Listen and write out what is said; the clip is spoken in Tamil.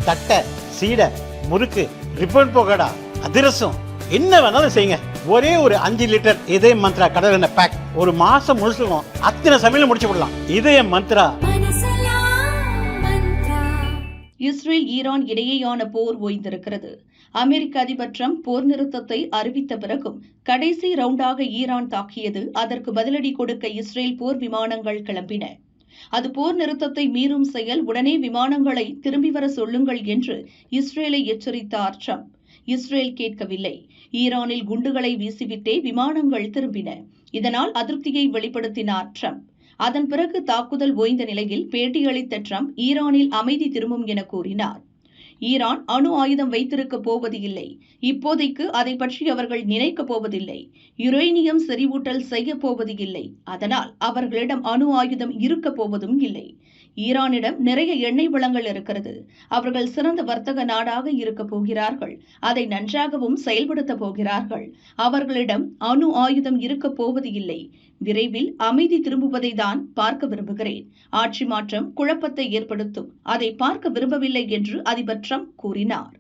தட்டை, சீடை, முறுக்கு, ரிப்பன் பக்கோடா, அதிரசம், என்ன வேணாலும் செய்யுங்க. ஒரே ஒரு 5 லிட்டர் இதய மந்த்ரா கடல் எண்ணெய் பேக் ஒரு மாசம் முழுசுக்கும் அத்தனை சமையல முடிச்சு விடலாம். இதய மந்த்ரா. இஸ்ரேல் ஈரான் இடையேயான போர் ஓய்ந்திருக்கிறது. அமெரிக்க அதிபர் டிரம்ப் போர் நிறுத்தத்தை அறிவித்த பிறகும் கடைசி ரவுண்டாக ஈரான் தாக்கியது. அதற்கு பதிலடி கொடுக்க இஸ்ரேல் போர் விமானங்கள் கிளம்பின. அது போர் நிறுத்தத்தை மீறும் செயல். உடனே விமானங்களை திரும்பி வர சொல்லுங்கள் என்று இஸ்ரேலை எச்சரித்தார் டிரம்ப். இஸ்ரேல் கேட்கவில்லை. ஈரானில் குண்டுகளை வீசிவிட்டே விமானங்கள் திரும்பின. இதனால் அதிருப்தியை வெளிப்படுத்தினார் டிரம்ப். அதன் பிறகு தாக்குதல் ஓய்ந்த நிலையில் பேட்டியளித்த டிரம்ப் ஈரானில் அமைதி திரும்பும் என கூறினார். ஈரான் அணு ஆயுதம் வைத்திருக்கப் போவது இல்லை. இப்போதைக்கு அதை பற்றி அவர்கள் நினைக்கப் போவதில்லை. யுரேனியம் செறிவூட்டல் செய்யப் போவது இல்லை. அதனால் அவர்களிடம் அணு ஆயுதம் இருக்கப் போவதும் இல்லை. ஈரானிடம் நிறைய எண்ணெய் வளங்கள் இருக்கிறது. அவர்கள் சிறந்த வர்த்தக நாடாக இருக்கப் போகிறார்கள். அதை நன்றாகவும் செயல்படுத்தப் போகிறார்கள். அவர்களிடம் அணு ஆயுதம் இருக்கப் போவது இல்லை. விரைவில் அமைதி திரும்புவதை தான் பார்க்க விரும்புகிறேன். ஆட்சி மாற்றம் குழப்பத்தை ஏற்படுத்தும். அதை பார்க்க விரும்பவில்லை என்று அதிபர் டிரம்ப் கூறினார்.